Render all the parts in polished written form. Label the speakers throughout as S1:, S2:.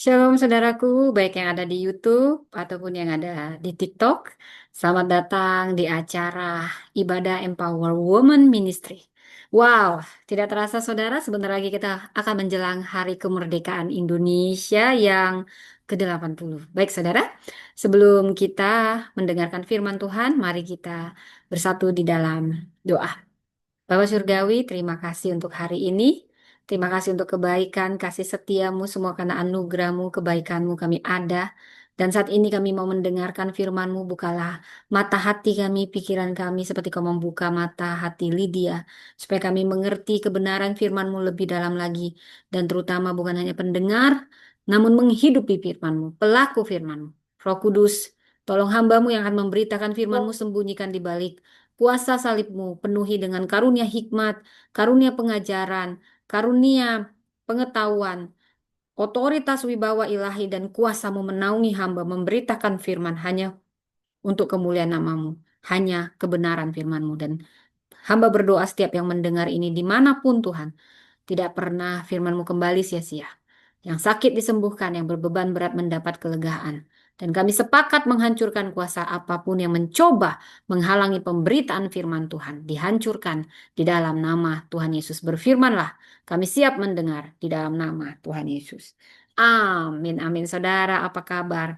S1: Shalom saudaraku, baik yang ada di YouTube ataupun yang ada di TikTok. Selamat datang di acara Ibadah Empower Women Ministry. Wow, tidak terasa saudara, sebentar lagi kita akan menjelang Hari Kemerdekaan Indonesia yang ke-80. Baik saudara, sebelum kita mendengarkan firman Tuhan, mari kita bersatu di dalam doa. Bapa Surgawi, terima kasih untuk hari ini. Terima kasih untuk kebaikan, kasih setiamu, semua karena anugerahmu, kebaikanmu kami ada. Dan saat ini kami mau mendengarkan firmanmu, bukalah mata hati kami, pikiran kami, seperti kau membuka mata hati Lydia, supaya kami mengerti kebenaran firmanmu lebih dalam lagi. Dan terutama bukan hanya pendengar, namun menghidupi firmanmu, pelaku firmanmu. Roh Kudus, tolong hambamu yang akan memberitakan firmanmu, sembunyikan di balik kuasa salibmu, penuhi dengan karunia hikmat, karunia pengajaran, karunia pengetahuan, otoritas wibawa ilahi dan kuasamu menaungi hamba memberitakan firman hanya untuk kemuliaan namamu, hanya kebenaran firmanmu. Dan hamba berdoa setiap yang mendengar ini dimanapun Tuhan, tidak pernah firman-Mu kembali sia-sia. Yang sakit disembuhkan, yang berbeban berat mendapat kelegaan. Dan kami sepakat menghancurkan kuasa apapun yang mencoba menghalangi pemberitaan firman Tuhan. Dihancurkan di dalam nama Tuhan Yesus. Berfirmanlah, kami siap mendengar di dalam nama Tuhan Yesus. Amin, amin. Saudara, apa kabar?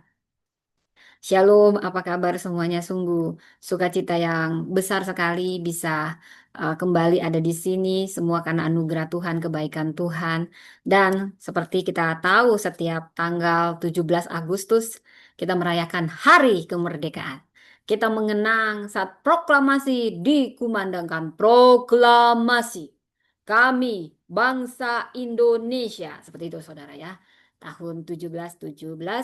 S1: Shalom, apa kabar semuanya? Sungguh sukacita yang besar sekali bisa kembali ada di sini, semua karena anugerah Tuhan, kebaikan Tuhan. Dan seperti kita tahu, setiap tanggal 17 Agustus kita merayakan Hari Kemerdekaan. Kita mengenang saat proklamasi dikumandangkan, proklamasi kami bangsa Indonesia. Seperti itu saudara ya. Tahun 1717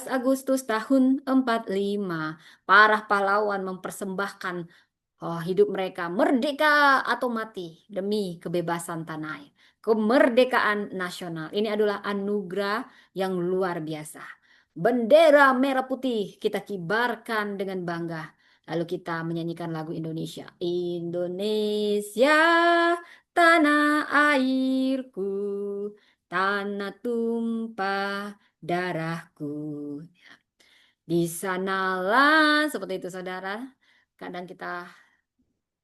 S1: Agustus tahun 45, para pahlawan mempersembahkan hidup mereka merdeka atau mati demi kebebasan tanah air. Kemerdekaan nasional. Ini adalah anugerah yang luar biasa. Bendera merah putih kita kibarkan dengan bangga. Lalu kita menyanyikan lagu Indonesia. Indonesia, tanah airku, tanah tumpah darahku. Di sanalah, seperti itu saudara. Kadang kita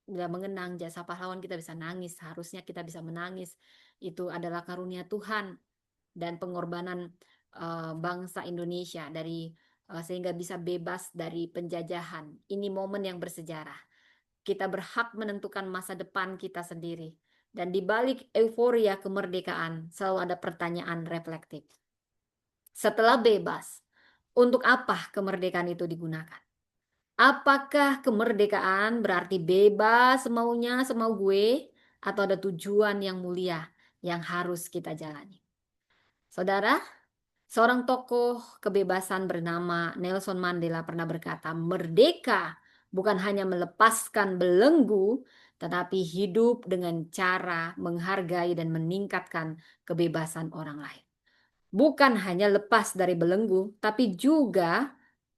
S1: bila mengenang jasa pahlawan kita bisa nangis. Harusnya kita bisa menangis. Itu adalah karunia Tuhan dan pengorbanan bangsa Indonesia dari sehingga bisa bebas dari penjajahan. Ini momen yang bersejarah. Kita berhak menentukan masa depan kita sendiri. Dan di balik euforia kemerdekaan selalu ada pertanyaan reflektif. Setelah bebas, untuk apa kemerdekaan itu digunakan? Apakah kemerdekaan berarti bebas semaunya, semau gue, atau ada tujuan yang mulia yang harus kita jalani? Saudara, seorang tokoh kebebasan bernama Nelson Mandela pernah berkata, merdeka bukan hanya melepaskan belenggu, tetapi hidup dengan cara menghargai dan meningkatkan kebebasan orang lain. Bukan hanya lepas dari belenggu, tapi juga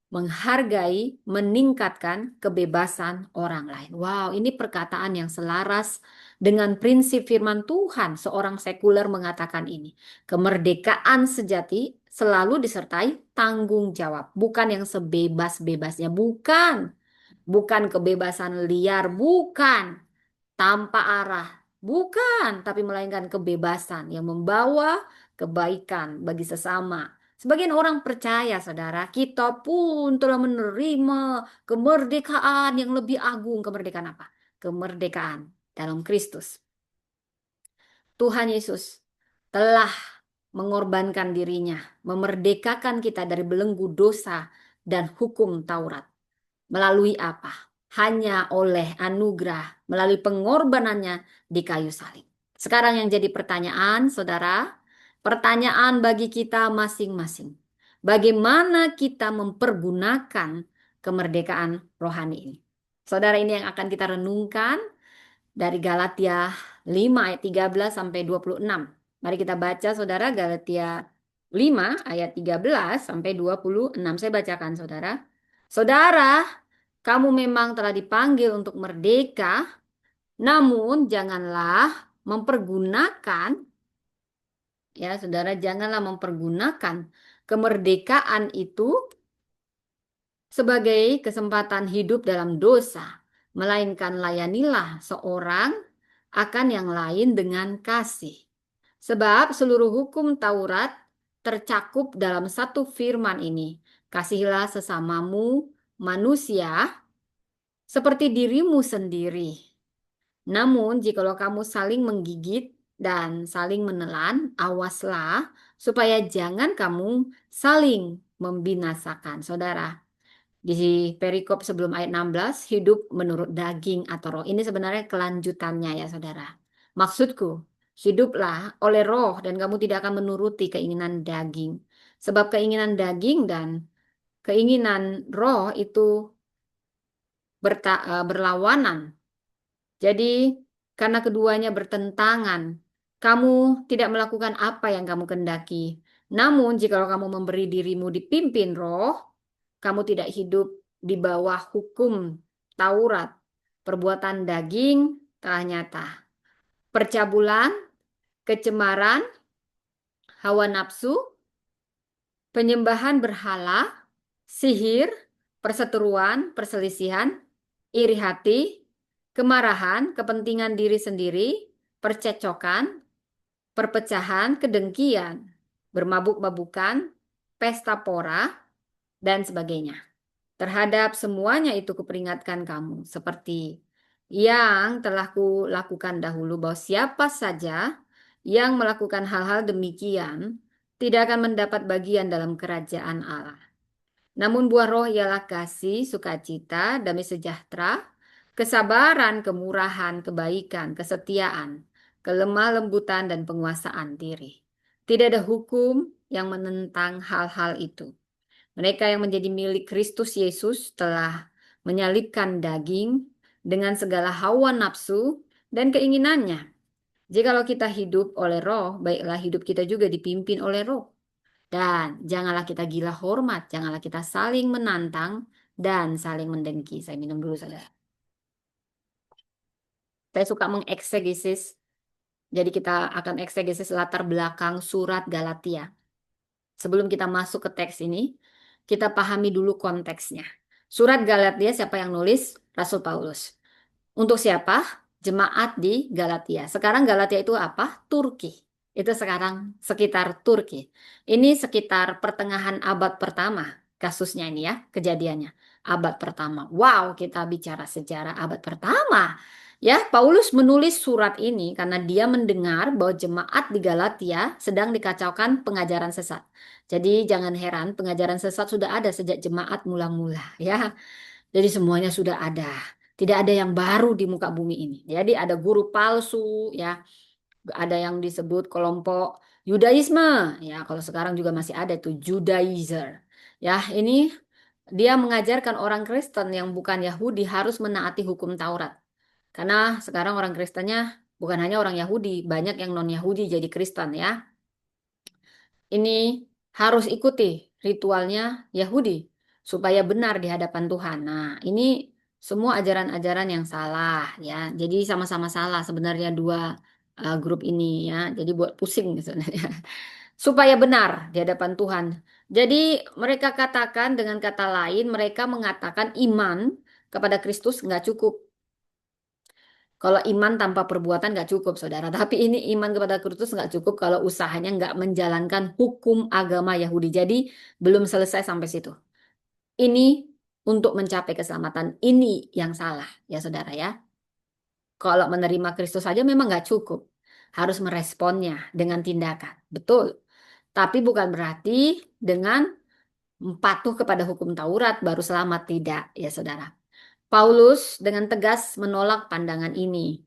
S1: menghargai, meningkatkan kebebasan orang lain. Wow, ini perkataan yang selaras dengan prinsip firman Tuhan. Seorang sekuler mengatakan ini. Kemerdekaan sejati selalu disertai tanggung jawab. Bukan yang sebebas-bebasnya. Bukan. Bukan kebebasan liar. Bukan. Tanpa arah. Bukan. Tapi melainkan kebebasan yang membawa kebaikan bagi sesama. Sebagian orang percaya, saudara, kita pun telah menerima kemerdekaan yang lebih agung. Kemerdekaan apa? Kemerdekaan dalam Kristus. Tuhan Yesus telah mengorbankan dirinya, memerdekakan kita dari belenggu dosa dan hukum Taurat. Melalui apa? Hanya oleh anugerah, melalui pengorbanannya di kayu salib. Sekarang yang jadi pertanyaan, saudara, pertanyaan bagi kita masing-masing. Bagaimana kita mempergunakan kemerdekaan rohani ini? Saudara, ini yang akan kita renungkan dari Galatia 5 ayat 13 sampai 26. Mari kita baca saudara Galatia 5 ayat 13 sampai 26. Saya bacakan saudara. Saudara, kamu memang telah dipanggil untuk merdeka, namun janganlah mempergunakan ya saudara, janganlah mempergunakan kemerdekaan itu sebagai kesempatan hidup dalam dosa, melainkan layanilah seorang akan yang lain dengan kasih. Sebab seluruh hukum Taurat tercakup dalam satu firman ini. Kasihilah sesamamu manusia seperti dirimu sendiri. Namun, jikalau kamu saling menggigit dan saling menelan, awaslah supaya jangan kamu saling membinasakan. Saudara, di perikop sebelum ayat 16, hidup menurut daging atau roh. Ini sebenarnya kelanjutannya ya saudara. Maksudku, hiduplah oleh roh dan kamu tidak akan menuruti keinginan daging. Sebab keinginan daging dan keinginan roh itu berlawanan. Jadi, karena keduanya bertentangan, kamu tidak melakukan apa yang kamu kendaki. Namun, jika kamu memberi dirimu dipimpin roh, kamu tidak hidup di bawah hukum Taurat. Perbuatan daging telah nyata. Percabulan, kecemaran, hawa nafsu, penyembahan berhala, sihir, perseteruan, perselisihan, iri hati, kemarahan, kepentingan diri sendiri, percecokan, perpecahan, kedengkian, bermabuk-mabukan, pesta pora, dan sebagainya. Terhadap semuanya itu kuperingatkan kamu, seperti yang telah kulakukan dahulu, bahwa siapa saja yang melakukan hal-hal demikian tidak akan mendapat bagian dalam kerajaan Allah. Namun buah roh ialah kasih, sukacita, damai sejahtera, kesabaran, kemurahan, kebaikan, kesetiaan, kelemah lembutan, dan penguasaan diri. Tidak ada hukum yang menentang hal-hal itu. Mereka yang menjadi milik Kristus Yesus telah menyalibkan daging dengan segala hawa nafsu dan keinginannya. Jikalau kita hidup oleh roh, baiklah hidup kita juga dipimpin oleh roh. Dan janganlah kita gila hormat, janganlah kita saling menantang dan saling mendengki. Saya minum dulu, saudara. Saya suka mengeksegesis, jadi kita akan eksegesis latar belakang surat Galatia. Sebelum kita masuk ke teks ini, kita pahami dulu konteksnya. Surat Galatia siapa yang nulis? Rasul Paulus. Untuk siapa? Jemaat di Galatia. Sekarang Galatia itu apa? Turki. Itu sekarang sekitar Turki. Ini sekitar pertengahan abad pertama kasusnya ini ya, kejadiannya. Abad pertama. Wow, kita bicara sejarah abad pertama. Ya, Paulus menulis surat ini karena dia mendengar bahwa jemaat di Galatia sedang dikacaukan pengajaran sesat. Jadi jangan heran, pengajaran sesat sudah ada sejak jemaat mula-mula ya. Jadi semuanya sudah ada. Tidak ada yang baru di muka bumi ini. Jadi ada guru palsu ya, ada yang disebut kelompok Yudaisme ya. Kalau sekarang juga masih ada tuh Judaizer. Ya, ini dia mengajarkan orang Kristen yang bukan Yahudi harus menaati hukum Taurat. Karena sekarang orang Kristennya bukan hanya orang Yahudi, banyak yang non-Yahudi jadi Kristen ya. Ini harus ikuti ritualnya Yahudi supaya benar di hadapan Tuhan. Nah, ini semua ajaran-ajaran yang salah ya. Jadi sama-sama salah sebenarnya dua grup ini ya. Jadi buat pusing sebenarnya. Supaya benar di hadapan Tuhan. Jadi mereka katakan dengan kata lain, mereka mengatakan iman kepada Kristus nggak cukup. Kalau iman tanpa perbuatan nggak cukup, saudara. Tapi ini iman kepada Kristus nggak cukup kalau usahanya nggak menjalankan hukum agama Yahudi. Jadi belum selesai sampai situ. Ini untuk mencapai keselamatan. Ini yang salah, ya saudara ya. Kalau menerima Kristus saja memang nggak cukup. Harus meresponnya dengan tindakan. Betul. Tapi bukan berarti dengan patuh kepada hukum Taurat baru selamat. Tidak, ya saudara. Paulus dengan tegas menolak pandangan ini.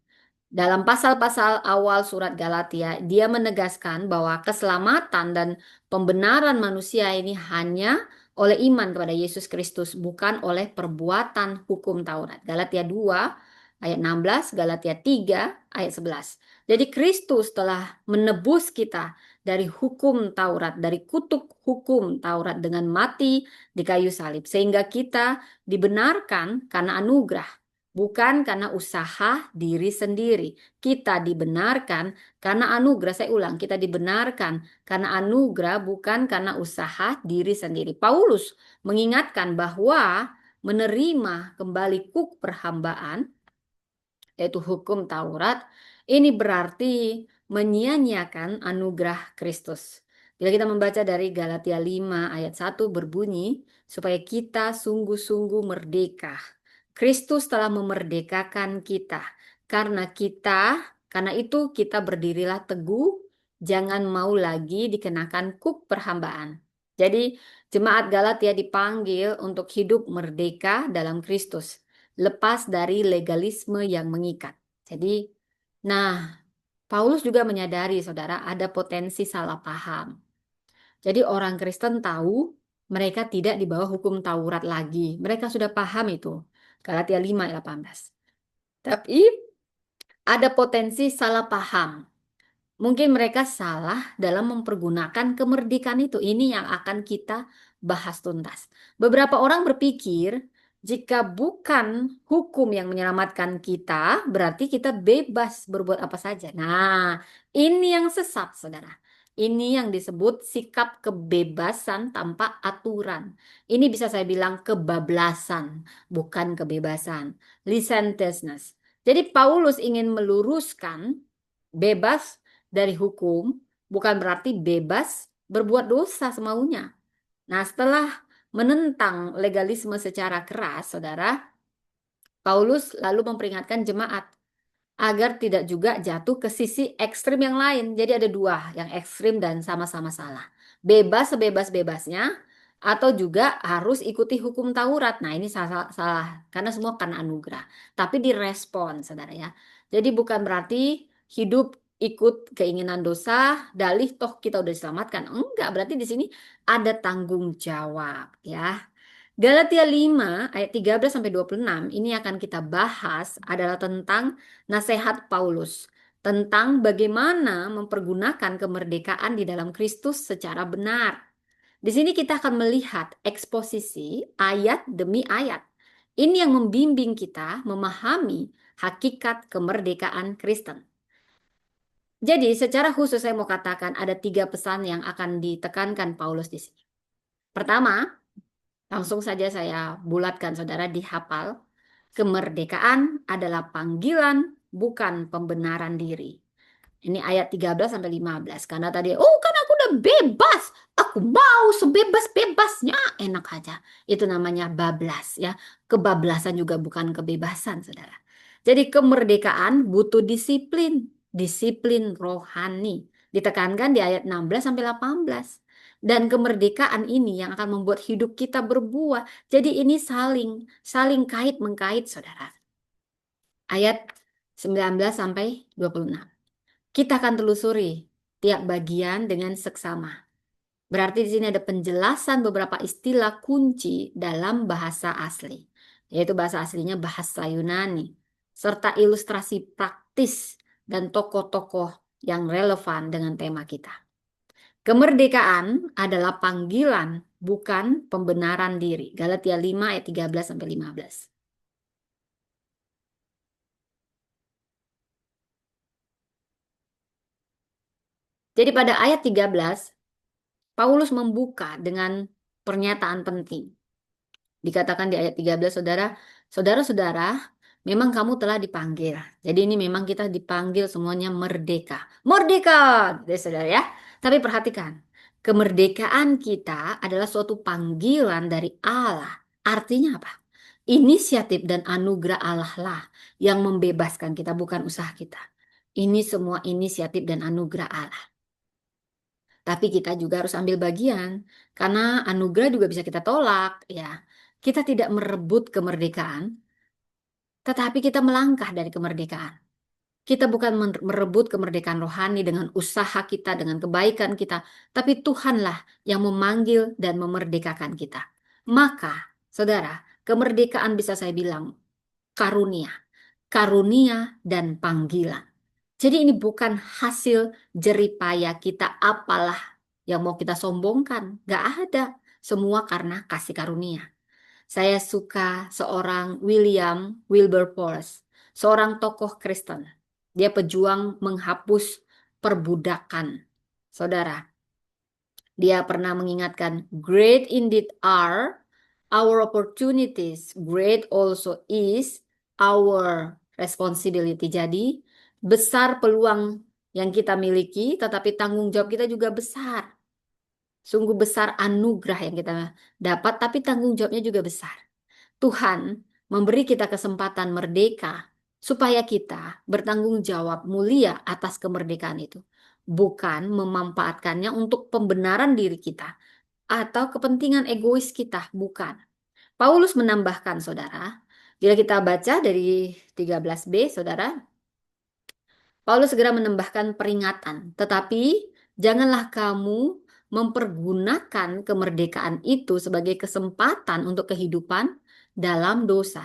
S1: Dalam pasal-pasal awal surat Galatia, dia menegaskan bahwa keselamatan dan pembenaran manusia ini hanya oleh iman kepada Yesus Kristus, bukan oleh perbuatan hukum Taurat. Galatia 2 ayat 16, Galatia 3 ayat 11. Jadi Kristus telah menebus kita dari hukum Taurat, dari kutuk hukum Taurat dengan mati di kayu salib. Sehingga kita dibenarkan karena anugerah. bukan karena usaha diri sendiri. Kita dibenarkan karena anugerah. Saya ulang, kita dibenarkan karena anugerah, bukan karena usaha diri sendiri. Paulus mengingatkan bahwa menerima kembali kuk perhambaan, yaitu hukum Taurat, ini berarti menyia-nyiakan anugerah Kristus. Bila kita membaca dari Galatia 5 ayat 1 berbunyi, supaya kita sungguh-sungguh merdeka. Kristus telah memerdekakan kita. Karena itu kita berdirilah teguh, jangan mau lagi dikenakan kuk perhambaan. Jadi jemaat Galatia dipanggil untuk hidup merdeka dalam Kristus, lepas dari legalisme yang mengikat. Jadi, nah, Paulus juga menyadari, saudara, ada potensi salah paham. Jadi orang Kristen tahu mereka tidak di bawah hukum Taurat lagi. Mereka sudah paham itu. Galatia 5 ayat 18. Tapi ada potensi salah paham. Mungkin mereka salah dalam mempergunakan kemerdekaan itu. Ini yang akan kita bahas tuntas. Beberapa orang berpikir jika bukan hukum yang menyelamatkan kita, berarti kita bebas berbuat apa saja. Nah, ini yang sesat, saudara. Ini yang disebut sikap kebebasan tanpa aturan. Ini bisa saya bilang kebablasan, bukan kebebasan. Licentiousness. Jadi Paulus ingin meluruskan bebas dari hukum bukan berarti bebas berbuat dosa semaunya. Nah, setelah menentang legalisme secara keras, saudara, Paulus lalu memperingatkan jemaat agar tidak juga jatuh ke sisi ekstrim yang lain. Jadi ada dua, yang ekstrim dan sama-sama salah. Bebas sebebas-bebasnya atau juga harus ikuti hukum Taurat. Nah, ini salah karena semua karena anugerah. Tapi direspon, saudara ya. Jadi bukan berarti hidup ikut keinginan dosa, dalih toh kita udah diselamatkan. Enggak, berarti di sini ada tanggung jawab ya. Galatia 5 ayat 13 sampai 26 ini akan kita bahas adalah tentang nasihat Paulus tentang bagaimana mempergunakan kemerdekaan di dalam Kristus secara benar. Di sini kita akan melihat eksposisi ayat demi ayat. Ini yang membimbing kita memahami hakikat kemerdekaan Kristen. Jadi secara khusus saya mau katakan ada 3 pesan yang akan ditekankan Paulus di sini. Pertama, langsung saja saya bulatkan saudara dihafal. Kemerdekaan adalah panggilan, bukan pembenaran diri. Ini ayat 13 sampai 15. Karena tadi, oh kan aku udah bebas. Aku mau sebebas-bebasnya. Enak aja. Itu namanya bablas ya. Kebablasan juga bukan kebebasan, saudara. Jadi kemerdekaan butuh disiplin. Disiplin rohani. Ditekankan di ayat 16 sampai 18. Dan kemerdekaan ini yang akan membuat hidup kita berbuah. Jadi ini saling kait-mengkait, saudara. Ayat 19 sampai 26. Kita akan telusuri tiap bagian dengan seksama. Berarti di sini ada penjelasan beberapa istilah kunci dalam bahasa asli. Yaitu bahasa aslinya bahasa Yunani. Serta ilustrasi praktis dan tokoh-tokoh yang relevan dengan tema kita. Kemerdekaan adalah panggilan, bukan pembenaran diri. Galatia 5 ayat 13 sampai 15. Jadi pada ayat 13, Paulus membuka dengan pernyataan penting. Dikatakan di ayat 13, saudara-saudara, memang kamu telah dipanggil. Jadi ini memang kita dipanggil semuanya merdeka. Merdeka, saudara ya. Tapi perhatikan, kemerdekaan kita adalah suatu panggilan dari Allah. Artinya apa? Inisiatif dan anugerah Allah lah yang membebaskan kita, bukan usaha kita. Ini semua inisiatif dan anugerah Allah. Tapi kita juga harus ambil bagian, karena anugerah juga bisa kita tolak, ya. Kita tidak merebut kemerdekaan, tetapi kita melangkah dari kemerdekaan. Kita bukan merebut kemerdekaan rohani dengan usaha kita, dengan kebaikan kita, tapi Tuhanlah yang memanggil dan memerdekakan kita. Maka, saudara, kemerdekaan bisa saya bilang karunia, karunia dan panggilan. Jadi ini bukan hasil jeripaya kita apalah yang mau kita sombongkan. Gak ada. Semua karena kasih karunia. Saya suka seorang William Wilberforce, seorang tokoh Kristen. Dia pejuang menghapus perbudakan. Saudara, dia pernah mengingatkan, great indeed are our opportunities, great also is our responsibility. Jadi, besar peluang yang kita miliki, tetapi tanggung jawab kita juga besar. Sungguh besar anugerah yang kita dapat, tapi tanggung jawabnya juga besar. Tuhan memberi kita kesempatan merdeka supaya kita bertanggung jawab mulia atas kemerdekaan itu. Bukan memanfaatkannya untuk pembenaran diri kita atau kepentingan egois kita, bukan. Paulus menambahkan, saudara, bila kita baca dari 13b, saudara, Paulus segera menambahkan peringatan, tetapi janganlah kamu mempergunakan kemerdekaan itu sebagai kesempatan untuk kehidupan dalam dosa.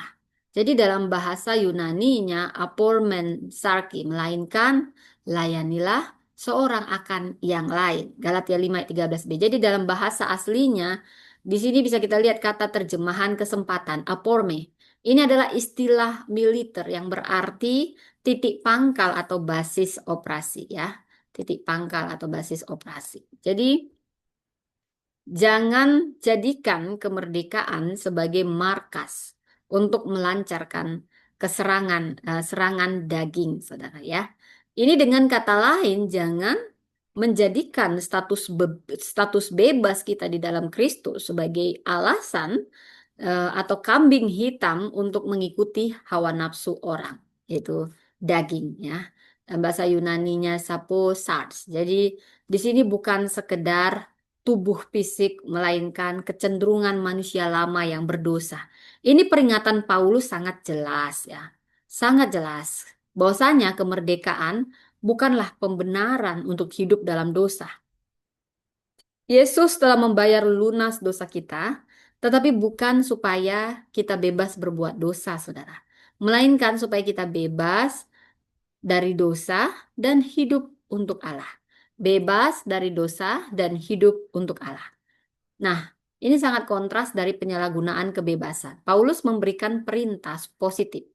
S1: Jadi dalam bahasa Yunaninya apormen sarki, melainkan layanilah seorang akan yang lain. Galatia 5 ayat 13b. Jadi dalam bahasa aslinya di sini bisa kita lihat kata terjemahan kesempatan, aporme. Ini adalah istilah militer yang berarti titik pangkal atau basis operasi ya. Titik pangkal atau basis operasi. Jadi jangan jadikan kemerdekaan sebagai markas untuk melancarkan serangan daging, saudara ya. Ini dengan kata lain, jangan menjadikan status bebas kita di dalam Kristus sebagai alasan atau kambing hitam untuk mengikuti hawa nafsu orang, yaitu daging ya. Dan bahasa Yunaninya sarx. Jadi di sini bukan sekedar tubuh fisik, melainkan kecenderungan manusia lama yang berdosa. Ini peringatan Paulus sangat jelas ya. Sangat jelas bahwasanya kemerdekaan bukanlah pembenaran untuk hidup dalam dosa. Yesus telah membayar lunas dosa kita, tetapi bukan supaya kita bebas berbuat dosa, saudara. Melainkan supaya kita bebas dari dosa dan hidup untuk Allah. Bebas dari dosa dan hidup untuk Allah. Nah, ini sangat kontras dari penyalahgunaan kebebasan. Paulus memberikan perintah positif.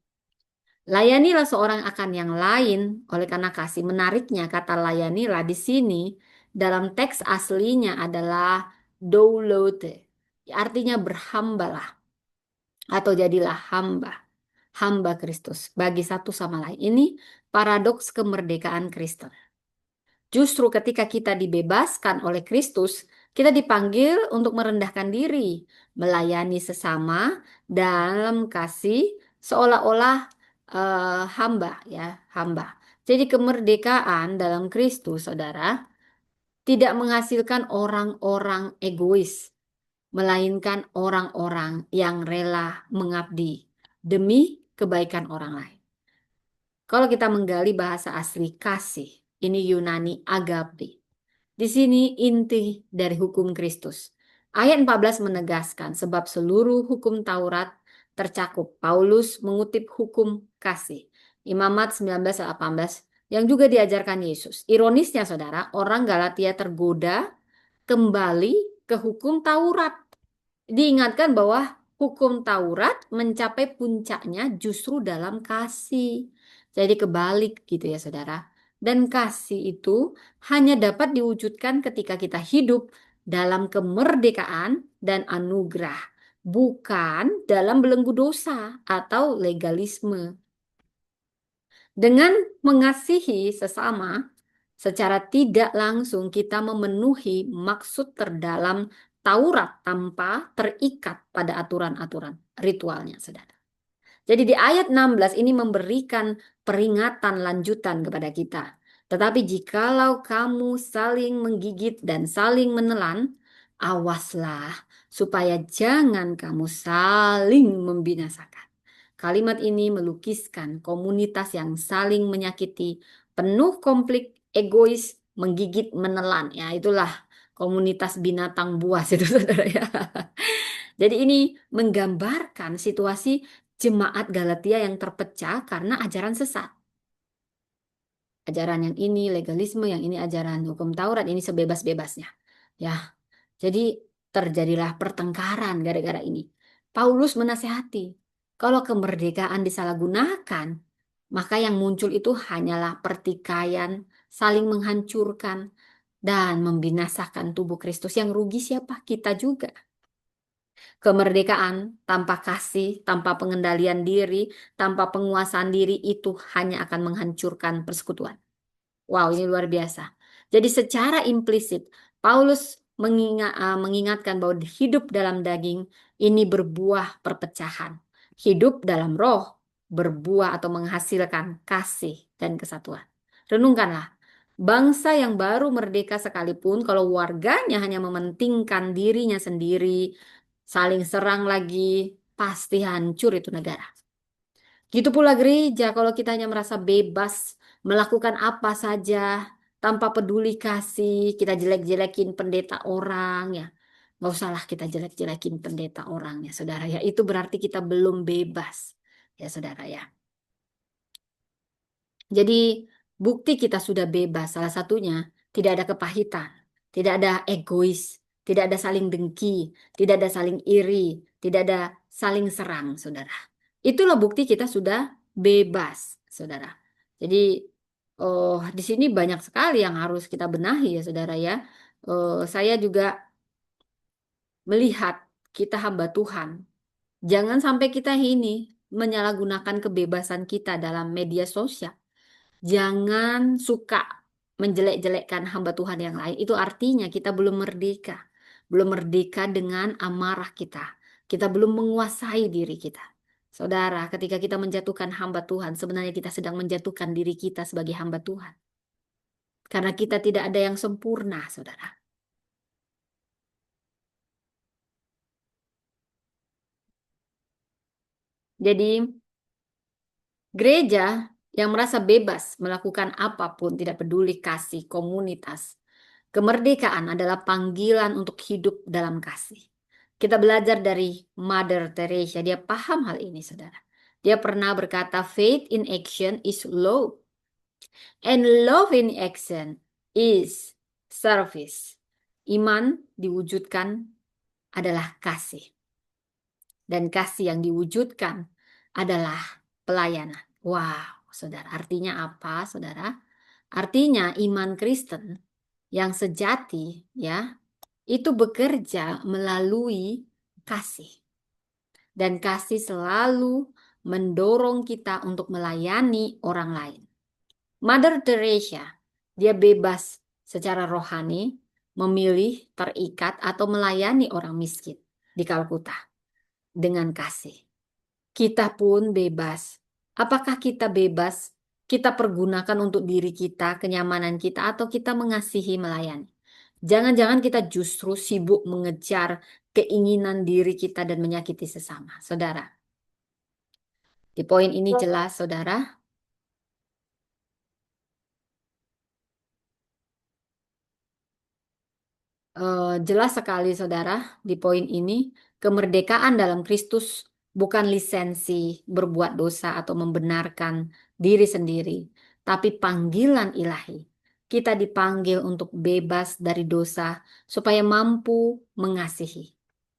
S1: Layanilah seorang akan yang lain, oleh karena kasih. Menariknya kata layanilah di sini dalam teks aslinya adalah doulote. Artinya berhambalah atau jadilah hamba. Hamba Kristus bagi satu sama lain. Ini paradoks kemerdekaan Kristen. Justru ketika kita dibebaskan oleh Kristus, kita dipanggil untuk merendahkan diri, melayani sesama dalam kasih seolah-olah hamba ya, hamba. Jadi kemerdekaan dalam Kristus, saudara, tidak menghasilkan orang-orang egois, melainkan orang-orang yang rela mengabdi demi kebaikan orang lain. Kalau kita menggali bahasa asli kasih, ini Yunani agape. Di sini inti dari hukum Kristus. Ayat 14 menegaskan sebab seluruh hukum Taurat tercakup. Paulus mengutip hukum kasih. Imamat 19:18 yang juga diajarkan Yesus. Ironisnya saudara, orang Galatia tergoda kembali ke hukum Taurat. Diingatkan bahwa hukum Taurat mencapai puncaknya justru dalam kasih. Jadi kebalik gitu ya saudara. Dan kasih itu hanya dapat diwujudkan ketika kita hidup dalam kemerdekaan dan anugerah. Bukan dalam belenggu dosa atau legalisme. Dengan mengasihi sesama, secara tidak langsung kita memenuhi maksud terdalam Taurat tanpa terikat pada aturan-aturan ritualnya, saudara. Jadi di ayat 16 ini memberikan peringatan lanjutan kepada kita. Tetapi jikalau kamu saling menggigit dan saling menelan, awaslah supaya jangan kamu saling membinasakan. Kalimat ini melukiskan komunitas yang saling menyakiti, penuh konflik, egois, menggigit, menelan. Ya, itulah komunitas binatang buas itu, saudara ya. Jadi ini menggambarkan situasi jemaat Galatia yang terpecah karena ajaran sesat. Ajaran yang ini legalisme, yang ini ajaran hukum Taurat, ini sebebas-bebasnya. Ya. Jadi terjadilah pertengkaran gara-gara ini. Paulus menasehati, kalau kemerdekaan disalahgunakan, maka yang muncul itu hanyalah pertikaian, saling menghancurkan, dan membinasakan tubuh Kristus. Yang rugi siapa? Kita juga. Kemerdekaan tanpa kasih, tanpa pengendalian diri, tanpa penguasaan diri itu hanya akan menghancurkan persekutuan. Wow, ini luar biasa. Jadi secara implisit, Paulus mengingatkan bahwa hidup dalam daging ini berbuah perpecahan. Hidup dalam roh berbuah atau menghasilkan kasih dan kesatuan. Renungkanlah, bangsa yang baru merdeka sekalipun kalau warganya hanya mementingkan dirinya sendiri, saling serang lagi, pasti hancur itu negara. Gitu pula gereja, kalau kita hanya merasa bebas melakukan apa saja tanpa peduli kasih, kita jelek-jelekin pendeta orang ya. Nggak usahlah kita jelek-jelekin pendeta orang ya saudara ya. Itu berarti kita belum bebas ya saudara ya. Jadi bukti kita sudah bebas salah satunya tidak ada kepahitan, tidak ada egois, tidak ada saling dengki, tidak ada saling iri, tidak ada saling serang saudara. Itulah bukti kita sudah bebas, saudara. Jadi, di sini banyak sekali yang harus kita benahi ya, saudara ya. Saya juga melihat kita hamba Tuhan. Jangan sampai kita ini menyalahgunakan kebebasan kita dalam media sosial. Jangan suka menjelek-jelekkan hamba Tuhan yang lain. Itu artinya kita belum merdeka. Belum merdeka dengan amarah kita. Kita belum menguasai diri kita. Saudara, ketika kita menjatuhkan hamba Tuhan, sebenarnya kita sedang menjatuhkan diri kita sebagai hamba Tuhan. Karena kita tidak ada yang sempurna, saudara. Jadi, gereja yang merasa bebas melakukan apapun, tidak peduli kasih, komunitas, kemerdekaan adalah panggilan untuk hidup dalam kasih. Kita belajar dari Mother Teresa, dia paham hal ini, saudara. Dia pernah berkata, faith in action is love, and love in action is service. Iman diwujudkan adalah kasih, dan kasih yang diwujudkan adalah pelayanan. Wow, saudara, artinya apa, saudara? Artinya iman Kristen yang sejati ya itu bekerja melalui kasih. Dan kasih selalu mendorong kita untuk melayani orang lain. Mother Teresa, dia bebas secara rohani memilih, terikat atau melayani orang miskin di Kalkuta dengan kasih. Kita pun bebas. Apakah kita bebas? Kita pergunakan untuk diri kita, kenyamanan kita, atau kita mengasihi melayani? Jangan-jangan kita justru sibuk mengejar keinginan diri kita dan menyakiti sesama. Saudara, di poin ini jelas, saudara. Jelas sekali, saudara, di poin ini. Kemerdekaan dalam Kristus bukan lisensi berbuat dosa atau membenarkan diri sendiri, tapi panggilan ilahi. Kita dipanggil untuk bebas dari dosa supaya mampu mengasihi.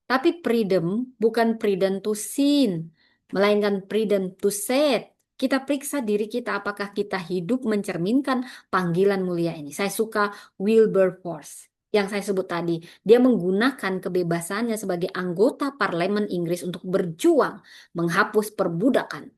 S1: Tapi freedom bukan freedom to sin, melainkan freedom to set. Kita periksa diri kita apakah kita hidup mencerminkan panggilan mulia ini. Saya suka Wilberforce yang saya sebut tadi. Dia menggunakan kebebasannya sebagai anggota parlemen Inggris untuk berjuang menghapus perbudakan.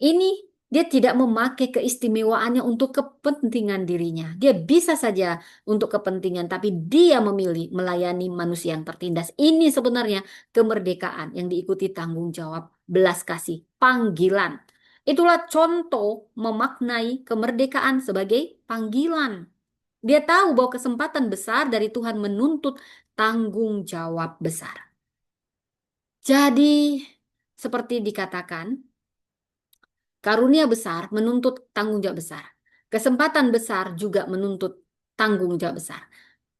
S1: Ini dia tidak memakai keistimewaannya untuk kepentingan dirinya. Dia bisa saja untuk kepentingan, tapi dia memilih melayani manusia yang tertindas. Ini sebenarnya kemerdekaan yang diikuti tanggung jawab, belas kasih, panggilan. Itulah contoh memaknai kemerdekaan sebagai panggilan. Dia tahu bahwa kesempatan besar dari Tuhan menuntut tanggung jawab besar. Jadi, seperti dikatakan, karunia besar menuntut tanggung jawab besar. Kesempatan besar juga menuntut tanggung jawab besar.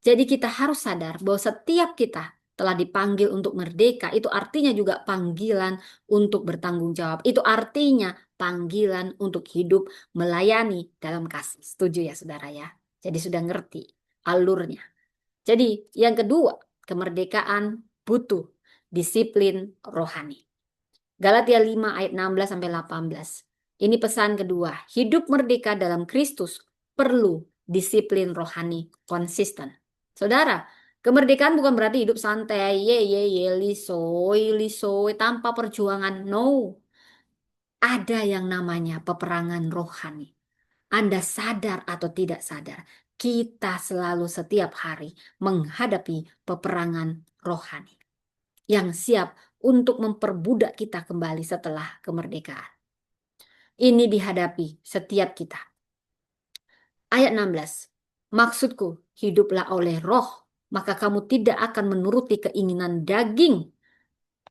S1: Jadi kita harus sadar bahwa setiap kita telah dipanggil untuk merdeka, itu artinya juga panggilan untuk bertanggung jawab. Itu artinya panggilan untuk hidup melayani dalam kasih. Setuju ya saudara ya? Jadi sudah ngerti alurnya. Jadi yang kedua, kemerdekaan butuh disiplin rohani. Galatia 5 ayat 16 sampai 18. Ini pesan kedua, hidup merdeka dalam Kristus perlu disiplin rohani konsisten. Saudara, kemerdekaan bukan berarti hidup santai, ye, lisoy, lisoy, tanpa perjuangan. No, ada yang namanya peperangan rohani. Anda sadar atau tidak sadar, kita selalu setiap hari menghadapi peperangan rohani yang siap untuk memperbudak kita kembali setelah kemerdekaan. Ini dihadapi setiap kita. Ayat 16. Maksudku, hiduplah oleh roh, maka kamu tidak akan menuruti keinginan daging.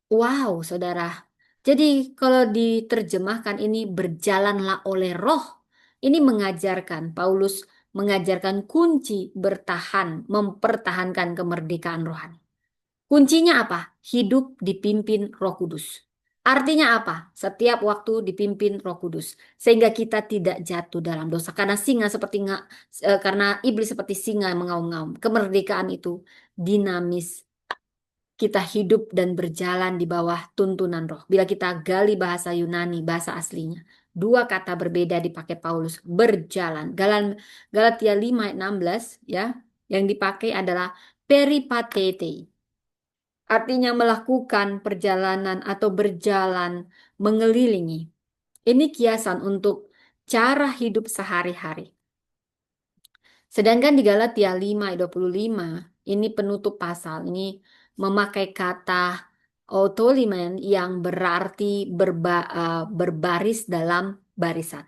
S1: Wow, saudara. Jadi kalau diterjemahkan ini berjalanlah oleh roh. Ini mengajarkan, Paulus mengajarkan kunci bertahan, mempertahankan kemerdekaan rohani. Kuncinya apa? Hidup dipimpin Roh Kudus. Artinya apa? Setiap waktu dipimpin Roh Kudus, sehingga kita tidak jatuh dalam dosa. Karena iblis seperti singa yang mengaum-ngaum. Kemerdekaan itu dinamis. Kita hidup dan berjalan di bawah tuntunan Roh. Bila kita gali bahasa Yunani, bahasa aslinya, dua kata berbeda dipakai Paulus, berjalan. Galatia 5 ayat 16 ya, yang dipakai adalah peripatete. Artinya melakukan perjalanan atau berjalan mengelilingi. Ini kiasan untuk cara hidup sehari-hari. Sedangkan di Galatia 5 ayat 25, ini penutup pasal, ini memakai kata autolimen yang berarti berbaris dalam barisan.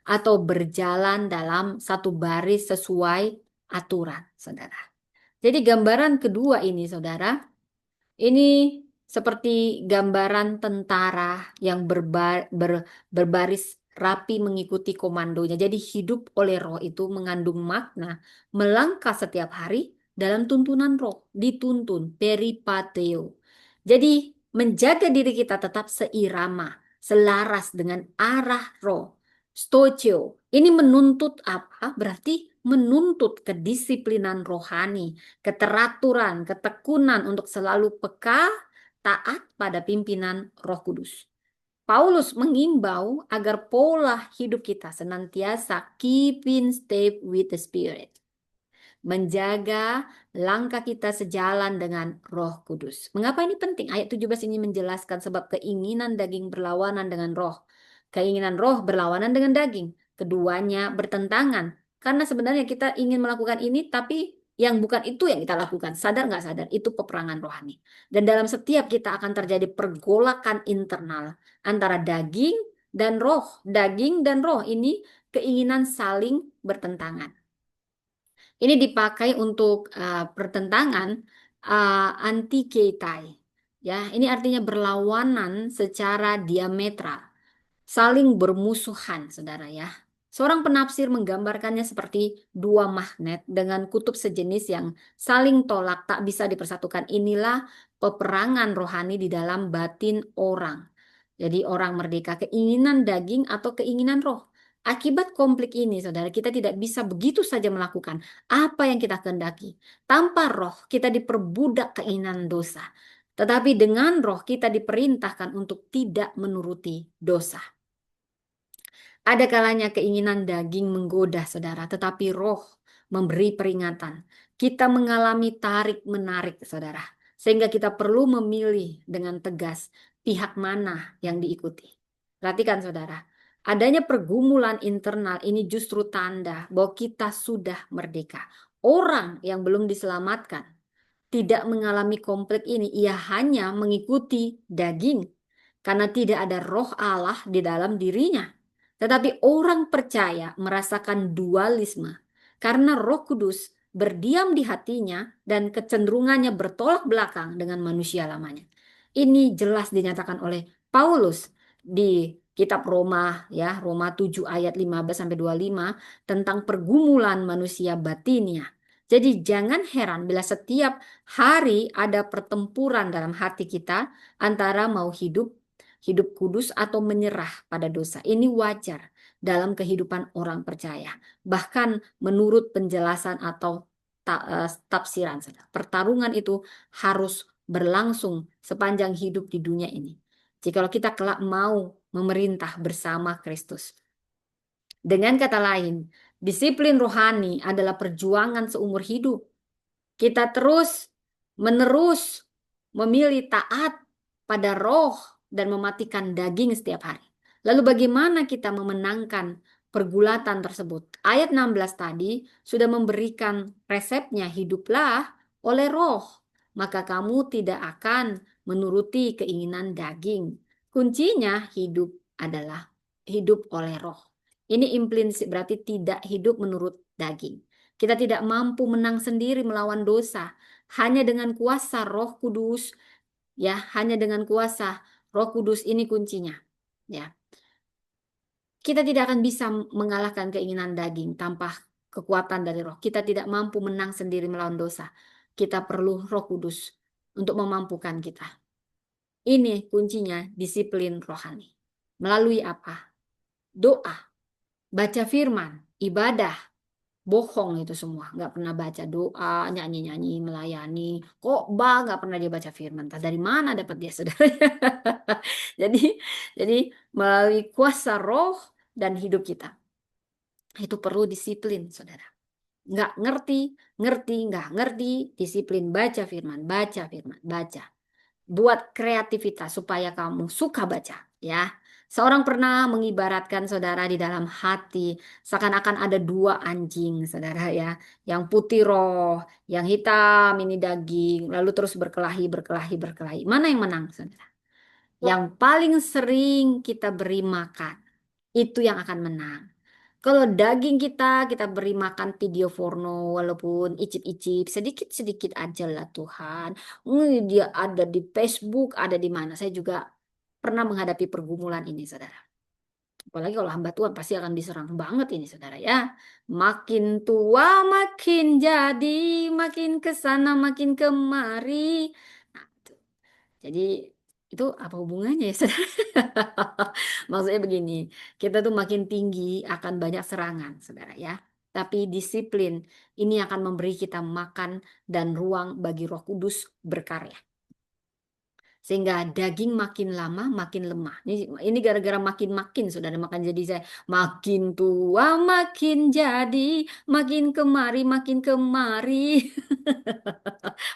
S1: Atau berjalan dalam satu baris sesuai aturan, saudara. Jadi gambaran kedua ini, saudara, ini seperti gambaran tentara yang berbaris rapi mengikuti komandonya. Jadi hidup oleh roh itu mengandung makna melangkah setiap hari dalam tuntunan roh. Dituntun, peripateo. Jadi menjaga diri kita tetap seirama, selaras dengan arah roh. Stoichio. Ini menuntut apa? Berarti menuntut kedisiplinan rohani, keteraturan, ketekunan untuk selalu peka, taat pada pimpinan Roh Kudus. Paulus mengimbau agar pola hidup kita senantiasa keep in step with the Spirit. Menjaga langkah kita sejalan dengan Roh Kudus. Mengapa ini penting? Ayat 17 ini menjelaskan sebab keinginan daging berlawanan dengan roh. Keinginan roh berlawanan dengan daging. Keduanya bertentangan. Karena sebenarnya kita ingin melakukan ini, tapi yang bukan itu yang kita lakukan. Sadar nggak sadar, itu peperangan rohani. Dan dalam setiap kita akan terjadi pergolakan internal antara daging dan roh. Daging dan roh ini keinginan saling bertentangan. Ini dipakai untuk pertentangan antiketai. Ya, ini artinya berlawanan secara diametral, saling bermusuhan, saudara ya. Seorang penafsir menggambarkannya seperti dua magnet dengan kutub sejenis yang saling tolak, tak bisa dipersatukan. Inilah peperangan rohani di dalam batin orang. Jadi orang merdeka, keinginan daging atau keinginan roh. Akibat konflik ini, saudara, kita tidak bisa begitu saja melakukan apa yang kita kehendaki. Tanpa roh, kita diperbudak keinginan dosa. Tetapi dengan roh, kita diperintahkan untuk tidak menuruti dosa. Ada kalanya keinginan daging menggoda, saudara, tetapi roh memberi peringatan. Kita mengalami tarik-menarik, saudara, sehingga kita perlu memilih dengan tegas pihak mana yang diikuti. Perhatikan, saudara, adanya pergumulan internal ini justru tanda bahwa kita sudah merdeka. Orang yang belum diselamatkan tidak mengalami konflik ini, ia hanya mengikuti daging karena tidak ada roh Allah di dalam dirinya. Tetapi orang percaya merasakan dualisme karena Roh Kudus berdiam di hatinya dan kecenderungannya bertolak belakang dengan manusia lamanya. Ini jelas dinyatakan oleh Paulus di kitab Roma ya, Roma 7 ayat 15 sampai 25 tentang pergumulan manusia batinnya. Jadi jangan heran bila setiap hari ada pertempuran dalam hati kita antara mau hidup kudus atau menyerah pada dosa. Ini wajar dalam kehidupan orang percaya. Bahkan menurut penjelasan atau tafsiran. Pertarungan itu harus berlangsung sepanjang hidup di dunia ini. Jikalau kita kelak mau memerintah bersama Kristus. Dengan kata lain, disiplin rohani adalah perjuangan seumur hidup. Kita terus menerus memilih taat pada roh dan mematikan daging setiap hari. Lalu bagaimana kita memenangkan pergulatan tersebut? Ayat 16 tadi sudah memberikan resepnya, hiduplah oleh roh, maka kamu tidak akan menuruti keinginan daging. Kuncinya hidup adalah hidup oleh roh. Ini implisit berarti tidak hidup menurut daging. Kita tidak mampu menang sendiri melawan dosa. Hanya dengan kuasa Roh Kudus, ya, hanya dengan kuasa Roh Kudus ini kuncinya. Ya. Kita tidak akan bisa mengalahkan keinginan daging tanpa kekuatan dari Roh. Kita tidak mampu menang sendiri melawan dosa. Kita perlu Roh Kudus untuk memampukan kita. Ini kuncinya disiplin rohani. Melalui apa? Doa, baca firman, ibadah, bohong itu semua, nggak pernah baca doa, nyanyi-nyanyi, melayani, khotbah, nggak pernah dia baca firman. Entah dari mana dapat dia, saudara. Jadi, jadi melalui kuasa Roh dan hidup kita itu perlu disiplin, saudara. Nggak ngerti, ngerti, nggak ngerti, disiplin baca firman, baca firman, baca. Buat kreativitas supaya kamu suka baca, ya. Seorang pernah mengibaratkan saudara di dalam hati seakan-akan ada dua anjing, saudara ya. Yang putih roh, yang hitam ini daging, lalu terus berkelahi, berkelahi, berkelahi. Mana yang menang, saudara? Yang paling sering kita beri makan, itu yang akan menang. Kalau daging kita beri makan video porno, walaupun icip-icip, sedikit-sedikit aja lah Tuhan. Dia ada di Facebook, ada di mana. Saya juga pernah menghadapi pergumulan ini, saudara. Apalagi kalau hamba Tuhan pasti akan diserang banget ini, saudara ya. Makin tua, makin jadi, makin ke sana, makin kemari. Nah, jadi itu apa hubungannya ya, saudara? Maksudnya begini, kita tuh makin tinggi akan banyak serangan, saudara ya. Tapi disiplin ini akan memberi kita makan dan ruang bagi Roh Kudus berkarya. Sehingga daging makin lama makin lemah. Ini gara-gara makin-makin, saudara, makan jadi saya makin tua makin jadi, makin kemari makin kemari.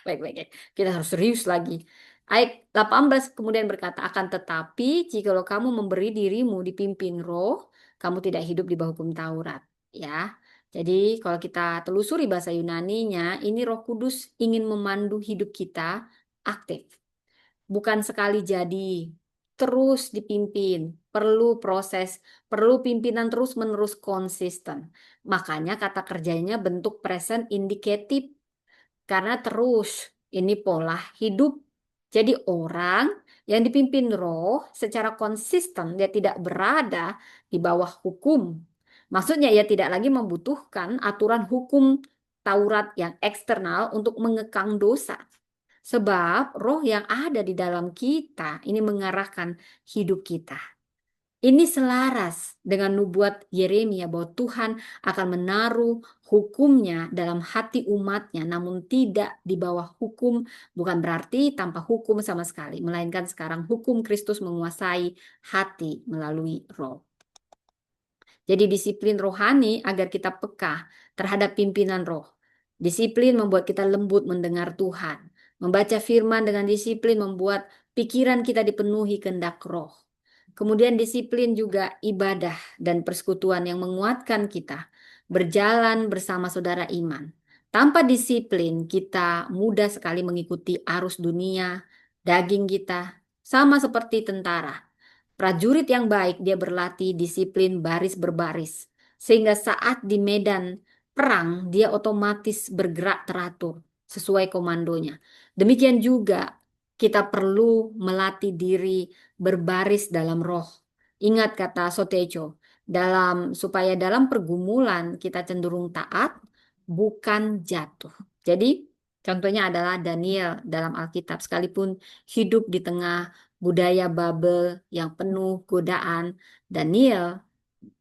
S1: Baik, baik, baik. Kita harus serius lagi. Ayat 18 kemudian berkata, akan tetapi jikalau kamu memberi dirimu dipimpin roh, kamu tidak hidup di bawah hukum Taurat. Ya, jadi kalau kita telusuri bahasa Yunaninya, ini Roh Kudus ingin memandu hidup kita aktif. Bukan sekali jadi, terus dipimpin, perlu proses, perlu pimpinan terus-menerus konsisten. Makanya kata kerjanya bentuk present indicative. Karena terus ini pola hidup. Jadi orang yang dipimpin roh secara konsisten dia tidak berada di bawah hukum. Maksudnya ia tidak lagi membutuhkan aturan hukum Taurat yang eksternal untuk mengekang dosa. Sebab roh yang ada di dalam kita ini mengarahkan hidup kita. Ini selaras dengan nubuat Yeremia bahwa Tuhan akan menaruh hukumnya dalam hati umatnya, namun tidak di bawah hukum, bukan berarti tanpa hukum sama sekali, melainkan sekarang hukum Kristus menguasai hati melalui roh. Jadi disiplin rohani agar kita peka terhadap pimpinan roh. Disiplin membuat kita lembut mendengar Tuhan. Membaca firman dengan disiplin membuat pikiran kita dipenuhi kehendak roh. Kemudian disiplin juga ibadah dan persekutuan yang menguatkan kita berjalan bersama saudara iman. Tanpa disiplin kita mudah sekali mengikuti arus dunia, daging kita, sama seperti tentara. Prajurit yang baik dia berlatih disiplin baris berbaris. Sehingga saat di medan perang dia otomatis bergerak teratur sesuai komandonya. Demikian juga kita perlu melatih diri berbaris dalam roh. Ingat kata Sotecho, supaya dalam pergumulan kita cenderung taat, bukan jatuh. Jadi contohnya adalah Daniel dalam Alkitab, sekalipun hidup di tengah budaya Babel yang penuh godaan, Daniel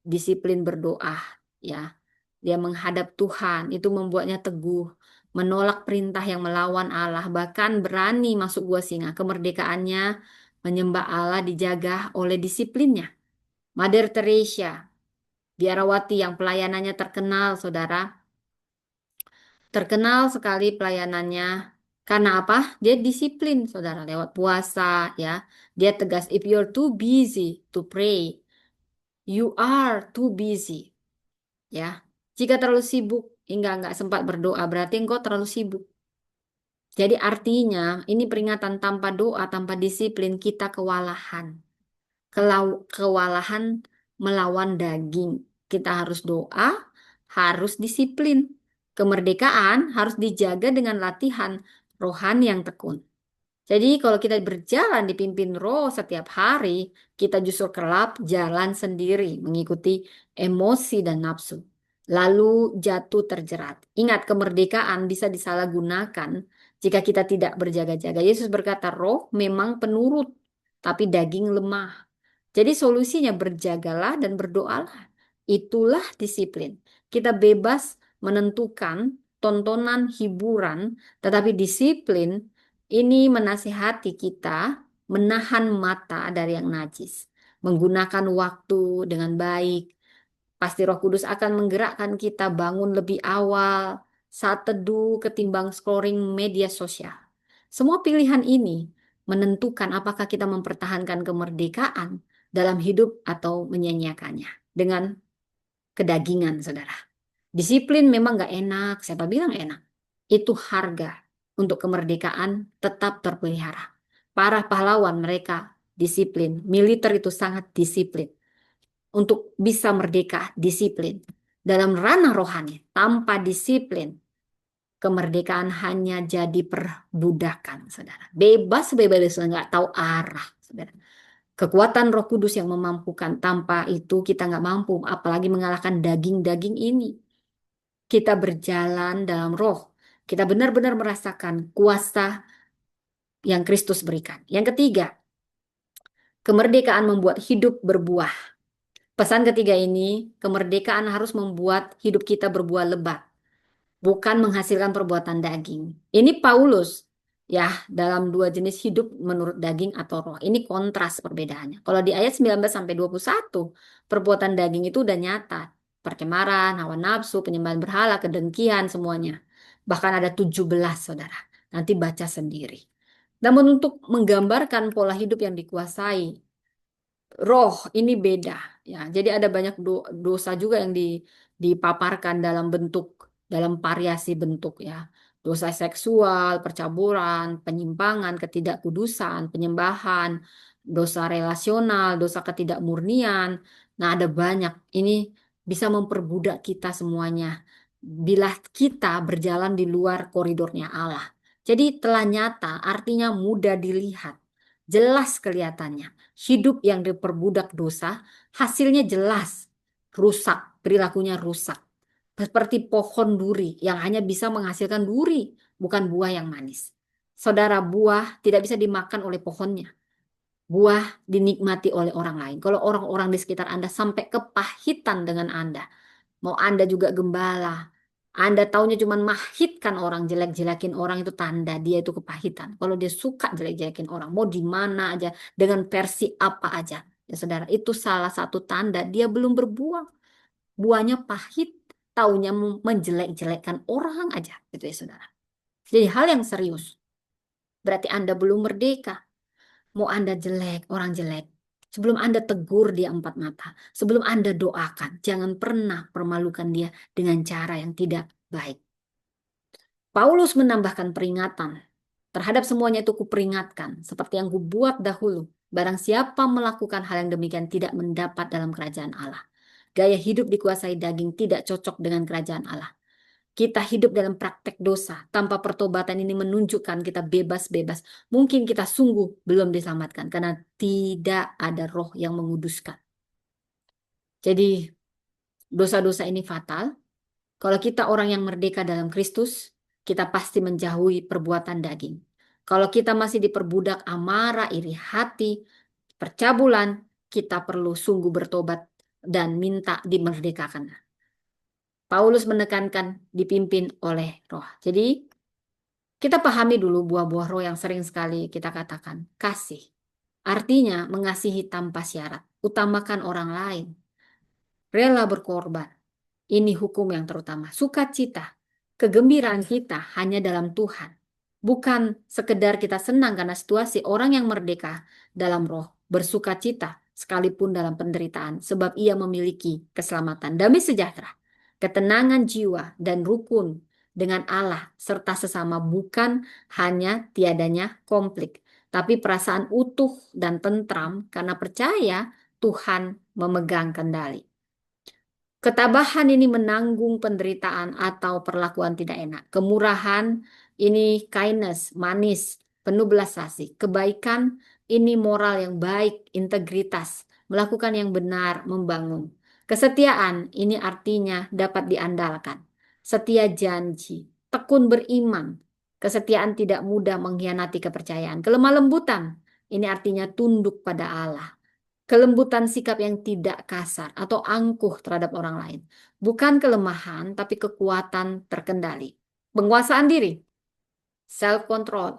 S1: disiplin berdoa, ya. Dia menghadap Tuhan, itu membuatnya teguh. menolak perintah yang melawan Allah, bahkan berani masuk gua singa. Kemerdekaannya menyembah Allah dijaga oleh disiplinnya. Mother Teresa, biarawati yang pelayanannya terkenal, saudara. Terkenal sekali pelayanannya. Karena apa? Dia disiplin, saudara, lewat puasa, ya. Dia tegas, if you're too busy to pray, you are too busy, ya. Jika terlalu sibuk hingga nggak sempat berdoa, berarti engkau terlalu sibuk. Jadi artinya, ini peringatan tanpa doa, tanpa disiplin, kita kewalahan. Kewalahan melawan daging. Kita harus doa, harus disiplin. Kemerdekaan harus dijaga dengan latihan rohani yang tekun. Jadi kalau kita berjalan dipimpin roh setiap hari, kita justru kelap jalan sendiri, mengikuti emosi dan nafsu. Lalu jatuh terjerat. Ingat, kemerdekaan bisa disalahgunakan jika kita tidak berjaga-jaga. Yesus berkata, roh memang penurut, tapi daging lemah. Jadi solusinya berjagalah dan berdoalah. Itulah disiplin. Kita bebas menentukan tontonan hiburan, tetapi disiplin ini menasihati kita menahan mata dari yang najis, menggunakan waktu dengan baik. Pasti Roh Kudus akan menggerakkan kita bangun lebih awal saat teduh ketimbang scrolling media sosial. Semua pilihan ini menentukan apakah kita mempertahankan kemerdekaan dalam hidup atau menyanyiakannya dengan kedagingan, saudara. Disiplin memang nggak enak, siapa bilang enak? Itu harga untuk kemerdekaan tetap terpelihara. Para pahlawan mereka disiplin, militer itu sangat disiplin. Untuk bisa merdeka, disiplin. Dalam ranah rohani, tanpa disiplin, kemerdekaan hanya jadi perbudakan, saudara. Bebas, bebas, nggak tahu arah, saudara. Kekuatan Roh Kudus yang memampukan, tanpa itu kita nggak mampu, apalagi mengalahkan daging-daging ini. Kita berjalan dalam roh. Kita benar-benar merasakan kuasa yang Kristus berikan. Yang ketiga, kemerdekaan membuat hidup berbuah. Pesan ketiga ini, kemerdekaan harus membuat hidup kita berbuah lebat, bukan menghasilkan perbuatan daging. Ini Paulus, ya, dalam dua jenis hidup menurut daging atau roh. Ini kontras perbedaannya. Kalau di ayat 19 sampai 21, perbuatan daging itu udah nyata. Percemaran, hawa nafsu, penyembahan berhala, kedengkian, semuanya. Bahkan ada 17, saudara. Nanti baca sendiri. Namun untuk menggambarkan pola hidup yang dikuasai roh ini beda, ya. Jadi ada banyak dosa juga yang dipaparkan dalam bentuk, dalam variasi bentuk, ya. Dosa seksual, percaburan, penyimpangan, ketidakkudusan, penyembahan, dosa relasional, dosa ketidakmurnian. Nah, ada banyak. Ini bisa memperbudak kita semuanya bila kita berjalan di luar koridornya Allah. Jadi telah nyata, artinya mudah dilihat, jelas kelihatannya. Hidup yang diperbudak dosa, hasilnya jelas, rusak, perilakunya rusak. Seperti pohon duri yang hanya bisa menghasilkan duri, bukan buah yang manis. Saudara, buah tidak bisa dimakan oleh pohonnya. Buah dinikmati oleh orang lain. Kalau orang-orang di sekitar Anda sampai kepahitan dengan Anda, mau Anda juga gembala, Anda taunya cuma mahitkan orang, jelek-jelekin orang itu tanda dia itu kepahitan. Kalau dia suka jelek-jelekin orang, mau di mana aja, dengan versi apa aja. Ya saudara, itu salah satu tanda dia belum berbuah. Buahnya pahit, taunya menjelek-jelekkan orang aja. Gitu ya saudara. Jadi hal yang serius. Berarti Anda belum merdeka. Mau Anda jelek, orang jelek. Sebelum Anda tegur dia empat mata, sebelum Anda doakan, jangan pernah permalukan dia dengan cara yang tidak baik. Paulus menambahkan peringatan. Terhadap semuanya itu kuperingatkan, seperti yang kubuat dahulu. Barang siapa melakukan hal yang demikian tidak mendapat dalam kerajaan Allah. Gaya hidup dikuasai daging tidak cocok dengan kerajaan Allah. Kita hidup dalam praktek dosa. Tanpa pertobatan ini menunjukkan kita bebas-bebas. Mungkin kita sungguh belum diselamatkan karena tidak ada roh yang menguduskan. Jadi dosa-dosa ini fatal. Kalau kita orang yang merdeka dalam Kristus, kita pasti menjauhi perbuatan daging. Kalau kita masih diperbudak amarah, iri hati, percabulan, kita perlu sungguh bertobat dan minta dimerdekakan. Paulus menekankan dipimpin oleh Roh. Jadi kita pahami dulu buah-buah roh yang sering sekali kita katakan. Kasih. Artinya mengasihi tanpa syarat. Utamakan orang lain. Rela berkorban. Ini hukum yang terutama. Sukacita. Kegembiraan kita hanya dalam Tuhan. Bukan sekedar kita senang karena situasi orang yang merdeka dalam roh. Bersukacita sekalipun dalam penderitaan. Sebab ia memiliki keselamatan. Damai sejahtera. Ketenangan jiwa dan rukun dengan Allah serta sesama bukan hanya tiadanya konflik, tapi perasaan utuh dan tentram karena percaya Tuhan memegang kendali. Ketabahan ini menanggung penderitaan atau perlakuan tidak enak. Kemurahan ini kindness, manis, penuh belas kasih. Kebaikan ini moral yang baik, integritas, melakukan yang benar, membangun. Kesetiaan ini artinya dapat diandalkan. Setia janji, tekun beriman. Kesetiaan tidak mudah mengkhianati kepercayaan. Kelemah lembutan ini artinya tunduk pada Allah. Kelembutan sikap yang tidak kasar atau angkuh terhadap orang lain. Bukan kelemahan, tapi kekuatan terkendali. Penguasaan diri, self-control.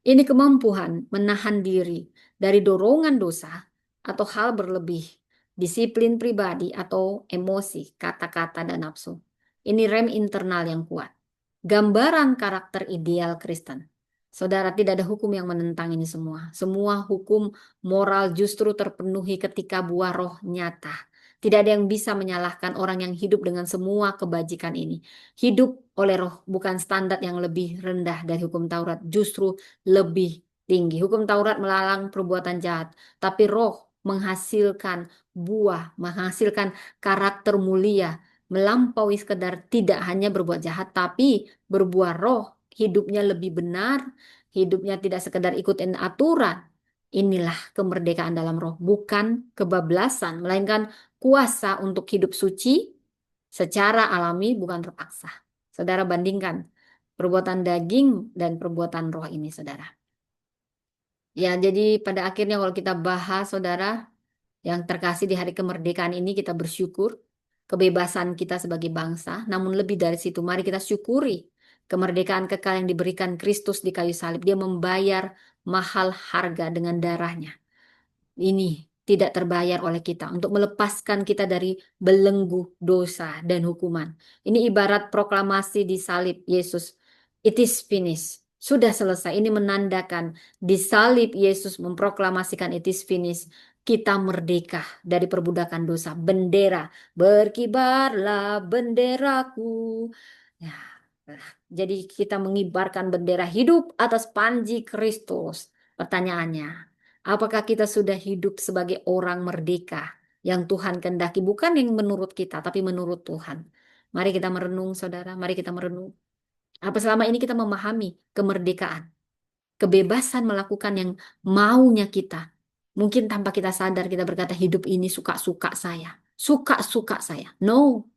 S1: Ini kemampuan menahan diri dari dorongan dosa atau hal berlebih, disiplin pribadi atau emosi, kata-kata, dan nafsu. Ini rem internal yang kuat. Gambaran karakter ideal Kristen. Saudara, tidak ada hukum yang menentang ini semua. Semua hukum moral justru terpenuhi ketika buah roh nyata. Tidak ada yang bisa menyalahkan orang yang hidup dengan semua kebajikan ini. Hidup oleh roh bukan standar yang lebih rendah dari hukum Taurat, justru lebih tinggi. Hukum Taurat melarang perbuatan jahat, tapi roh menghasilkan buah, menghasilkan karakter mulia, melampaui sekedar tidak hanya berbuat jahat, tapi berbuah roh, hidupnya lebih benar, hidupnya tidak sekedar ikutin aturan. Inilah kemerdekaan dalam roh, bukan kebablasan, melainkan kuasa untuk hidup suci secara alami, bukan terpaksa. Saudara bandingkan perbuatan daging dan perbuatan roh ini, saudara. Ya, jadi pada akhirnya kalau kita bahas, saudara, yang terkasih di hari kemerdekaan ini kita bersyukur kebebasan kita sebagai bangsa. Namun lebih dari situ, mari kita syukuri kemerdekaan kekal yang diberikan Kristus di kayu salib. Dia membayar mahal harga dengan darahnya. Ini tidak terbayar oleh kita untuk melepaskan kita dari belenggu dosa dan hukuman. Ini ibarat proklamasi di salib Yesus. It is finished. Sudah selesai. Ini menandakan di salib Yesus memproklamasikan it is finished. Kita merdeka dari perbudakan dosa. Bendera, berkibarlah benderaku. Ya, jadi kita mengibarkan bendera hidup atas panji Kristus. Pertanyaannya, apakah kita sudah hidup sebagai orang merdeka yang Tuhan kehendaki, bukan yang menurut kita, tapi menurut Tuhan? Mari kita merenung, saudara. Mari kita merenung. Apa selama ini kita memahami kemerdekaan, kebebasan melakukan yang maunya kita? Mungkin tanpa kita sadar kita berkata hidup ini suka-suka saya. Suka-suka saya. No.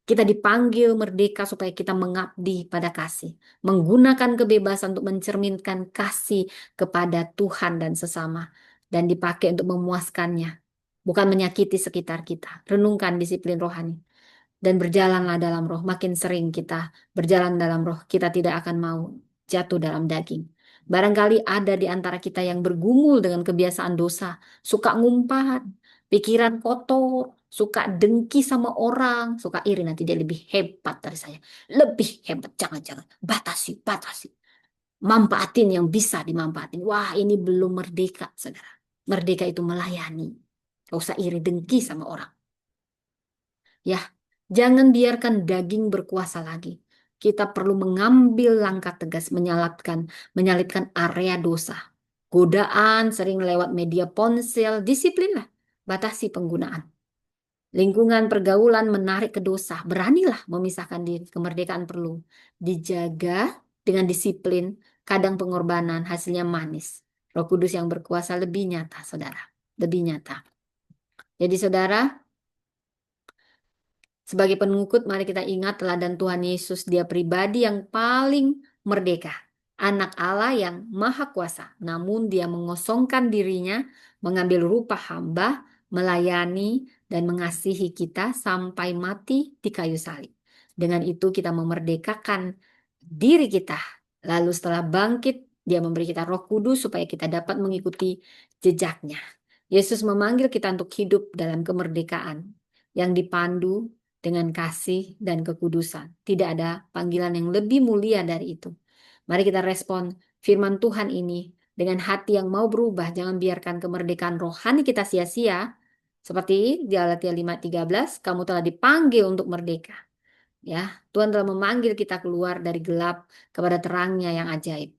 S1: Kita dipanggil merdeka supaya kita mengabdi pada kasih. Menggunakan kebebasan untuk mencerminkan kasih kepada Tuhan dan sesama. Dan dipakai untuk memuaskannya. Bukan menyakiti sekitar kita. Renungkan disiplin rohani. Dan berjalanlah dalam roh. Makin sering kita berjalan dalam roh, kita tidak akan mau jatuh dalam daging. Barangkali ada di antara kita yang bergumul dengan kebiasaan dosa. Suka ngumpat, pikiran kotor, suka dengki sama orang, suka iri nanti dia lebih hebat dari saya. Lebih hebat, jangan-jangan. Batasi, batasi. Manfaatin yang bisa dimanfaatin. Wah, ini belum merdeka, saudara. Merdeka itu melayani. Gak usah iri dengki sama orang. Ya, jangan biarkan daging berkuasa lagi. Kita perlu mengambil langkah tegas menyalipkan area dosa. Godaan sering lewat media ponsel, disiplinlah, batasi penggunaan. Lingkungan pergaulan menarik ke dosa, beranilah memisahkan diri. Kemerdekaan perlu dijaga dengan disiplin, kadang pengorbanan hasilnya manis. Roh Kudus yang berkuasa lebih nyata, saudara, lebih nyata. Jadi saudara, sebagai pengikut, mari kita ingat teladan Tuhan Yesus. Dia pribadi yang paling merdeka. Anak Allah yang maha kuasa. Namun dia mengosongkan dirinya, mengambil rupa hamba, melayani, dan mengasihi kita sampai mati di kayu salib. Dengan itu kita memerdekakan diri kita. Lalu setelah bangkit, dia memberi kita Roh Kudus supaya kita dapat mengikuti jejaknya. Yesus memanggil kita untuk hidup dalam kemerdekaan yang dipandu dengan kasih dan kekudusan. Tidak ada panggilan yang lebih mulia dari itu. Mari kita respon firman Tuhan ini dengan hati yang mau berubah. Jangan biarkan kemerdekaan rohani kita sia-sia. Seperti di Galatia 5:13, kamu telah dipanggil untuk merdeka. Ya, Tuhan telah memanggil kita keluar dari gelap kepada terangnya yang ajaib.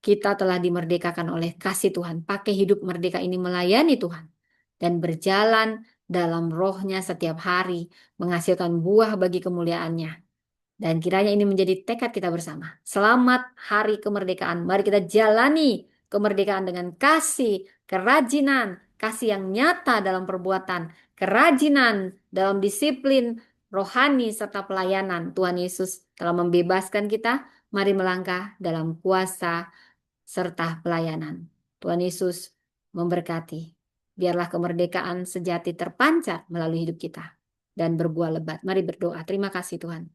S1: Kita telah dimerdekakan oleh kasih Tuhan. Pakai hidup merdeka ini melayani Tuhan. Dan berjalan dalam rohnya setiap hari. Menghasilkan buah bagi kemuliaannya. Dan kiranya ini menjadi tekad kita bersama. Selamat hari kemerdekaan. Mari kita jalani kemerdekaan dengan kasih, kerajinan, kasih yang nyata dalam perbuatan, kerajinan dalam disiplin rohani serta pelayanan. Tuhan Yesus telah membebaskan kita. Mari melangkah dalam kuasa serta pelayanan. Tuhan Yesus memberkati. Biarlah kemerdekaan sejati terpancar melalui hidup kita dan berbuah lebat. Mari berdoa. Terima kasih Tuhan.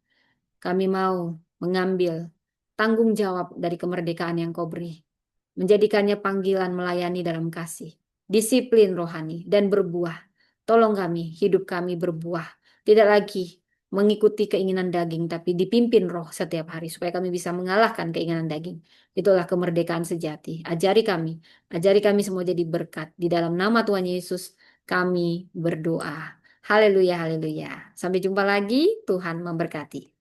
S1: Kami mau mengambil tanggung jawab dari kemerdekaan yang Kau beri. Menjadikannya panggilan melayani dalam kasih, disiplin rohani, dan berbuah. Tolong kami, hidup kami berbuah. Tidak lagi mengikuti keinginan daging, tapi dipimpin roh setiap hari. Supaya kami bisa mengalahkan keinginan daging. Itulah kemerdekaan sejati. Ajari kami semua jadi berkat. Di dalam nama Tuhan Yesus, kami berdoa. Haleluya, haleluya. Sampai jumpa lagi, Tuhan memberkati.